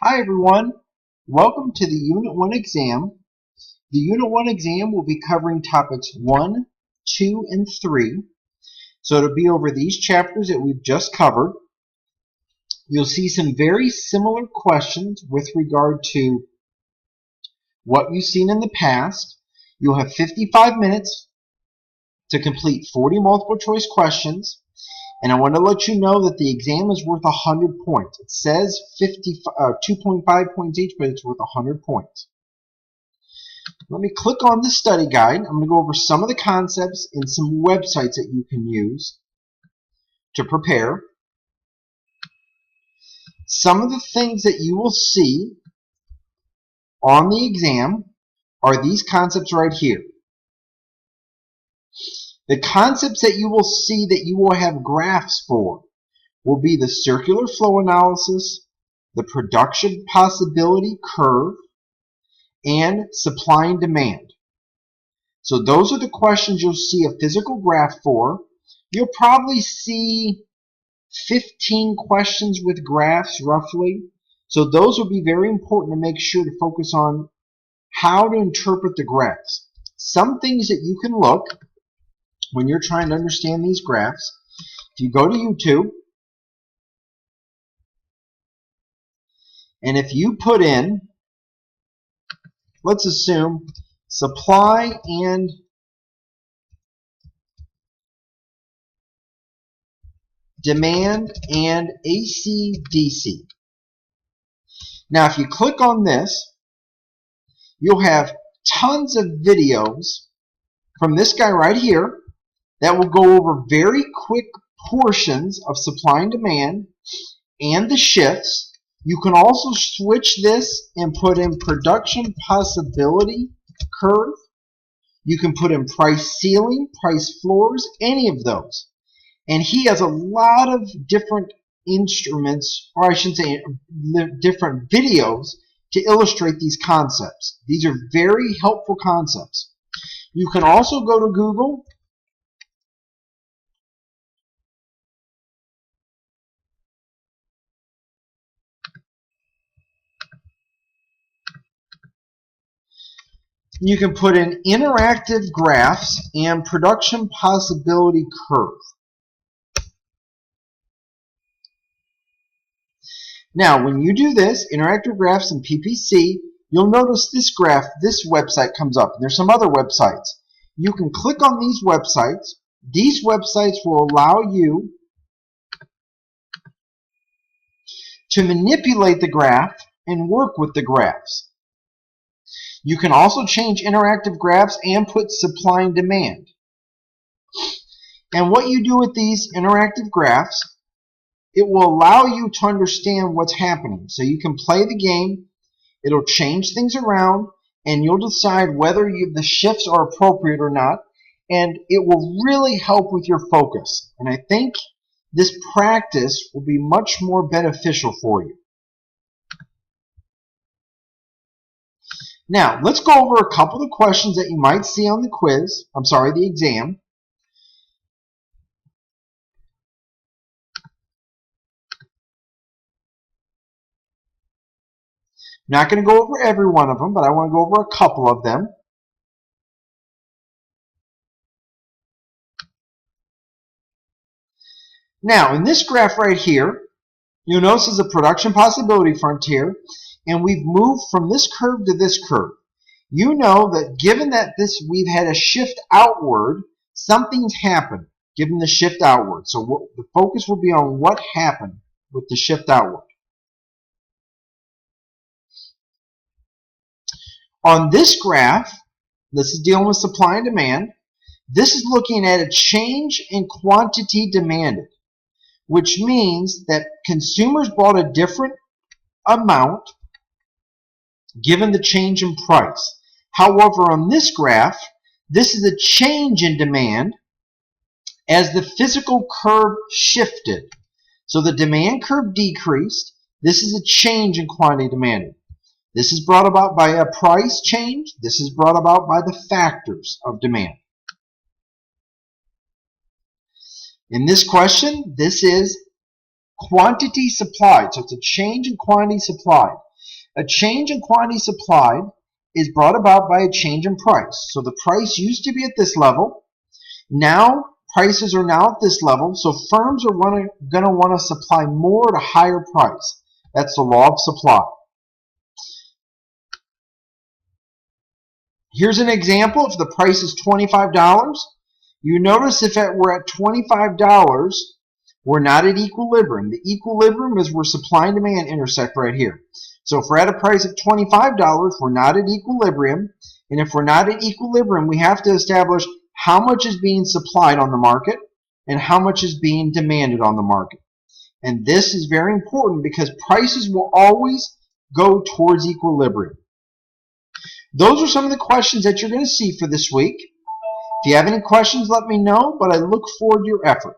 Hi everyone, welcome to the Unit 1 exam. The Unit 1 exam will be covering topics 1, 2, and 3. So it'll be over these chapters that we've just covered. You'll see some very similar questions with regard to what you've seen in the past. You'll have 55 minutes to complete 40 multiple choice questions. And I want to let you know that the exam is worth 100 points. It says 2.5 points each, but it's worth 100 points. Let me click on the study guide. I'm going to go over some of the concepts and some websites that you can use to prepare. Some of the things that you will see on the exam are these concepts right here. The concepts that you will see that you will have graphs for will be the circular flow analysis, the production possibility curve, and supply and demand. So those are the questions you'll see a physical graph for. You'll probably see 15 questions with graphs roughly. So those will be very important to make sure to focus on how to interpret the graphs. Some things that you can look when you're trying to understand these graphs. If you go to YouTube, and if you put in, let's assume, supply and demand and AC/DC. Now if you click on this, you'll have tons of videos from this guy right here that will go over very quick portions of supply and demand and the shifts. You can also switch this and put in production possibility curve. You can put in price ceiling, price floors, any of those. And he has a lot of different instruments, or I should say different videos to illustrate these concepts. These are very helpful concepts. You can also go to Google you can put in interactive graphs and production possibility curve. Now, when you do this, interactive graphs and PPC, you'll notice this graph, this website comes up. And there's some other websites. You can click on these websites. These websites will allow you to manipulate the graph and work with the graphs. You can also change interactive graphs and put supply and demand. And what you do with these interactive graphs, it will allow you to understand what's happening. So you can play the game, it'll change things around, and you'll decide whether the shifts are appropriate or not, and it will really help with your focus. And I think this practice will be much more beneficial for you. Now, let's go over a couple of questions that you might see on the exam. Not going to go over every one of them, but I want to go over a couple of them. Now, in this graph right here, you'll notice there's a production possibility frontier, and we've moved from this curve to this curve. You know that given that we've had a shift outward, something's happened given the shift outward. So the focus will be on what happened with the shift outward. On this graph, this is dealing with supply and demand. This is looking at a change in quantity demanded, which means that consumers bought a different amount given the change in price. However, on this graph, this is a change in demand as the physical curve shifted. So the demand curve decreased. This is a change in quantity demanded. This is brought about by a price change. This is brought about by the factors of demand. In this question, this is quantity supplied. So it's a change in quantity supplied. A change in quantity supplied is brought about by a change in price. So the price used to be at this level. Now prices are now at this level, so firms are going to want to supply more at a higher price. That's the law of supply. Here's an example. If the price is $25, you notice if we're at $25, we're not at equilibrium. The equilibrium is where supply and demand intersect right here. So if we're at a price of $25, we're not at equilibrium. And if we're not at equilibrium, we have to establish how much is being supplied on the market and how much is being demanded on the market. And this is very important because prices will always go towards equilibrium. Those are some of the questions that you're going to see for this week. If you have any questions, let me know, but I look forward to your effort.